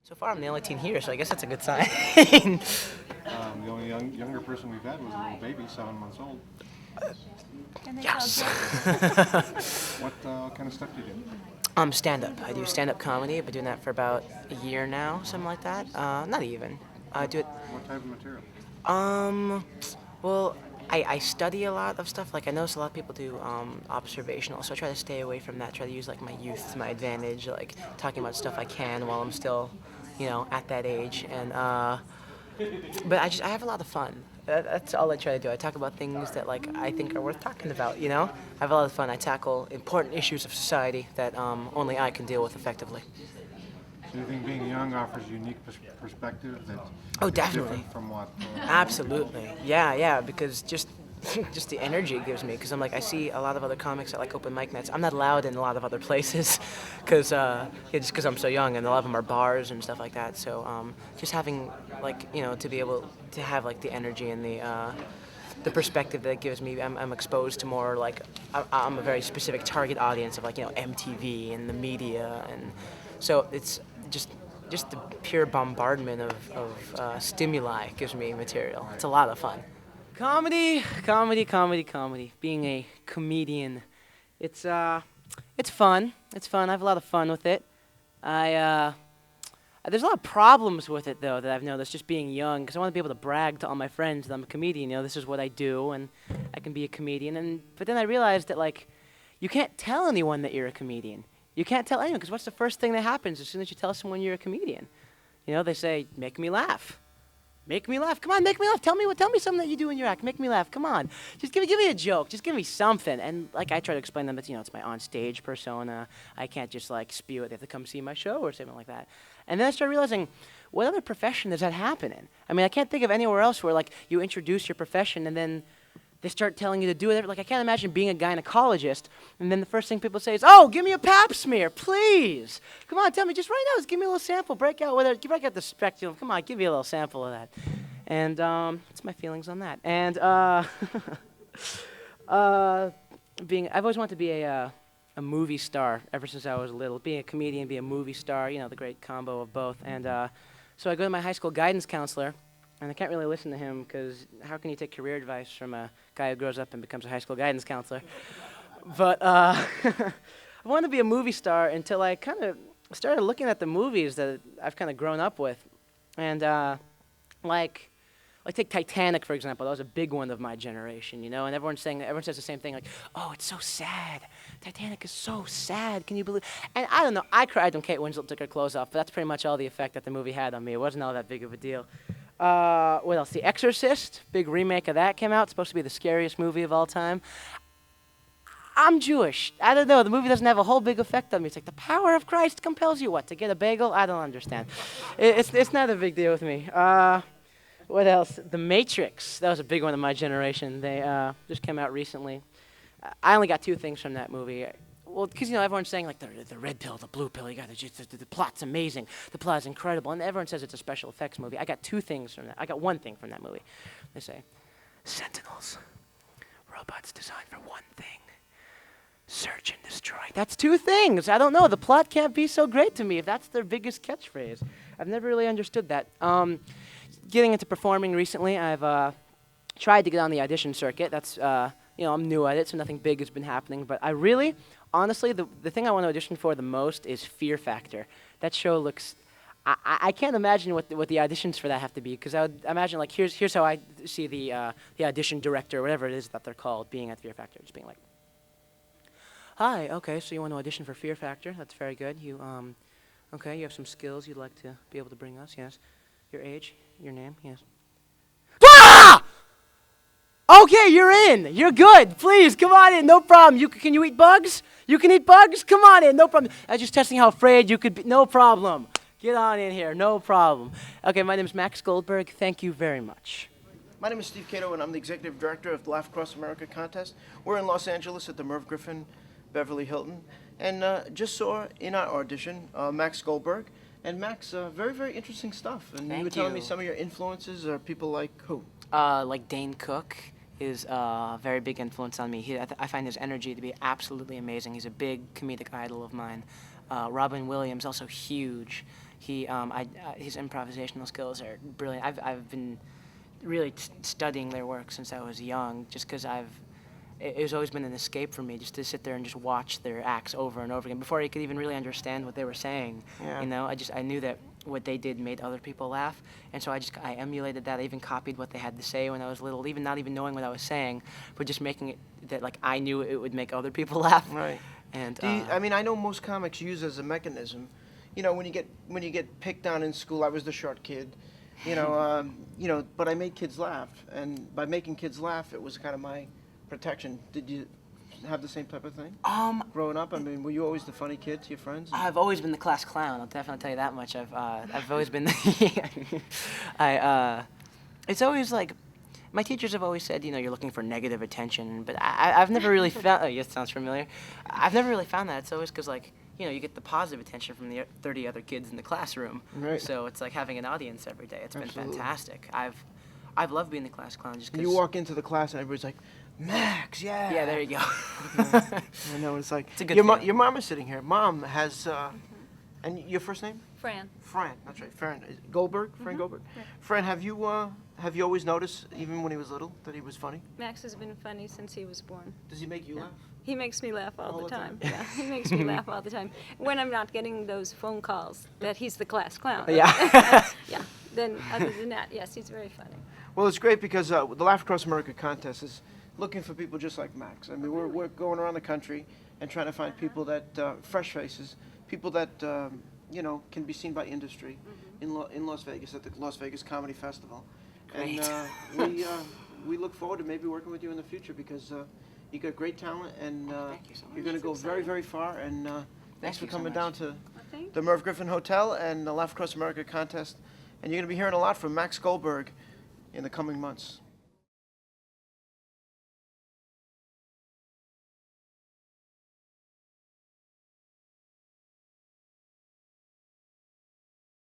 So far, I'm the only teen here, so I guess that's a good sign. The only younger person we've had was a little baby, 7 months old. Yes. What kind of stuff do you do? Stand-up. I do stand-up comedy. I've been doing that for about a year now, something like that. Not even. I do it. What type of material? Um, well, I study a lot of stuff. Like I notice a lot of people do observational, so I try to stay away from that. Try to use like my youth to my advantage, like talking about stuff I can while I'm still, at that age. And but I have a lot of fun. That's all I try to do. I talk about things that like I think are worth talking about. I have a lot of fun. I tackle important issues of society that only I can deal with effectively. So you think being young offers a unique perspective that Oh, is definitely. different from what? Absolutely. Yeah, because just just the energy it gives me. Because I'm like, I see a lot of other comics at like open mic nights. I'm not allowed in a lot of other places, because just because I'm so young, and a lot of them are bars and stuff like that. So just having like to be able to have like the energy and the perspective that it gives me, I'm exposed to more like I'm a very specific target audience of like MTV and the media, and so it's just the pure bombardment of stimuli gives me material. It's a lot of fun. Comedy. Being a comedian, it's fun. It's fun. I have a lot of fun with it. I There's a lot of problems with it though that I've noticed just being young, because I want to be able to brag to all my friends that I'm a comedian. This is what I do, and I can be a comedian. But then I realized that like, you can't tell anyone that you're a comedian. You can't tell anyone, because what's the first thing that happens as soon as you tell someone you're a comedian? They say, make me laugh. Make me laugh. Come on, make me laugh. Tell me something that you do in your act. Make me laugh. Come on. Just give me a joke. Just give me something. And like I try to explain to them that it's my on-stage persona. I can't just like spew it. They have to come see my show or something like that. And then I started realizing, what other profession does that happen in? I mean, I can't think of anywhere else where like you introduce your profession and then they start telling you to do it. Like I can't imagine being a gynecologist and then the first thing people say is, "Oh, give me a pap smear, please. Come on, tell me just right now. Just give me a little sample. Break out the speculum. Come on, give me a little sample of that." And that's my feelings on that. And I've always wanted to be a movie star ever since I was little. Being a comedian, be a movie star. The great combo of both. And so I go to my high school guidance counselor. And I can't really listen to him, because how can you take career advice from a guy who grows up and becomes a high school guidance counselor? But I wanted to be a movie star until I kind of started looking at the movies that I've kind of grown up with. And like take Titanic, for example. That was a big one of my generation, and everyone says the same thing, like, "Oh, it's so sad. Titanic is so sad. Can you believe?" And I don't know, I cried when Kate Winslet took her clothes off, but that's pretty much all the effect that the movie had on me. It wasn't all that big of a deal. What else? The Exorcist, big remake of that came out. It's supposed to be the scariest movie of all time. I'm Jewish. I don't know. The movie doesn't have a whole big effect on me. It's like the power of Christ compels you, what, to get a bagel? I don't understand. It's not a big deal with me. What else? The Matrix. That was a big one of my generation. They just came out recently. I only got 2 things from that movie. Well, because everyone's saying like the red pill, the blue pill. You got the plot's amazing. The plot is incredible, and everyone says it's a special effects movie. I got 2 things from that. I got 1 thing from that movie. They say, Sentinels, robots designed for one thing: search and destroy. That's 2 things. I don't know. The plot can't be so great to me if that's their biggest catchphrase. I've never really understood that. Getting into performing recently, I've tried to get on the audition circuit. That's I'm new at it, so nothing big has been happening. But I really, honestly, the thing I want to audition for the most is Fear Factor. That show looks. I can't imagine what the auditions for that have to be, because I would imagine like here's how I see the audition director, whatever it is that they're called, being at Fear Factor, just being like, "Hi, okay, so you want to audition for Fear Factor? That's very good. You okay, you have some skills you'd like to be able to bring us, yes. Your age, your name, yes." Ah! Okay, you're in. You're good. Please, come on in. No problem. Can you eat bugs? You can eat bugs? Come on in. No problem. I was just testing how afraid you could be. No problem. Get on in here. No problem. Okay, my name is Max Goldberg. Thank you very much. My name is Steve Cato, and I'm the executive director of the Laugh Across America contest. We're in Los Angeles at the Merv Griffin Beverly Hilton, and just saw in our audition Max Goldberg. And Max, very, very interesting stuff. And you were telling me some of your influences are people like who? Like Dane Cook is a very big influence on me. I find his energy to be absolutely amazing. He's a big comedic idol of mine. Robin Williams, also huge. his improvisational skills are brilliant. I've been really studying their work since I was young, just because it's always been an escape for me just to sit there and just watch their acts over and over again before I could even really understand what they were saying. Yeah. You know, I knew that what they did made other people laugh, and so I emulated that. I even copied what they had to say when I was little, even not even knowing what I was saying, but just making it that like I knew it would make other people laugh. Right. And I mean, I know most comics use as a mechanism. You know, when you get picked on in school, I was the short kid. You know, but I made kids laugh, and by making kids laugh, it was kind of my protection. Did you have the same type of thing? Growing up, I mean, were you always the funny kid to your friends? I've always been the class clown. I'll definitely tell you that much. I've always been it's always like, my teachers have always said, you know, you're looking for negative attention, but I've never really found, oh, yes, sounds familiar. I've never really found that. It's always because, like, you know, you get the positive attention from the 30 other kids in the classroom. Right. So it's like having an audience every day. It's been Absolutely. fantastic. I've loved being the class clown just because. You walk into the class and everybody's like, Max, yeah. Yeah, there you go. I know, it's like, It's a good your feeling. mom is sitting here. Mom has, and your first name? Fran. Fran, that's right. Fran Goldberg. Fran Goldberg. Right. Fran, have you always noticed, even when he was little, that he was funny? Max has been funny since he was born. Does he make you laugh? He makes me laugh all, All the the time. time. Yeah, he makes me laugh all the time. When I'm not getting those phone calls that he's the class clown. Yeah. Yeah. Then other than that, yes, he's very funny. Well, it's great because the Laugh Across America contest is looking for people just like Max. I mean, we're going around the country and trying to find people that, fresh faces, people that, you know, can be seen by industry in Las Vegas at the Las Vegas Comedy Festival. Great. And we look forward to maybe working with you in the future because you got great talent and Thank you so much. you're going to go That's very, exciting. very far. And thanks for you so coming much. down to Well, thank the Merv Griffin Hotel and the Laugh Across America contest. And you're going to be hearing a lot from Max Goldberg in the coming months.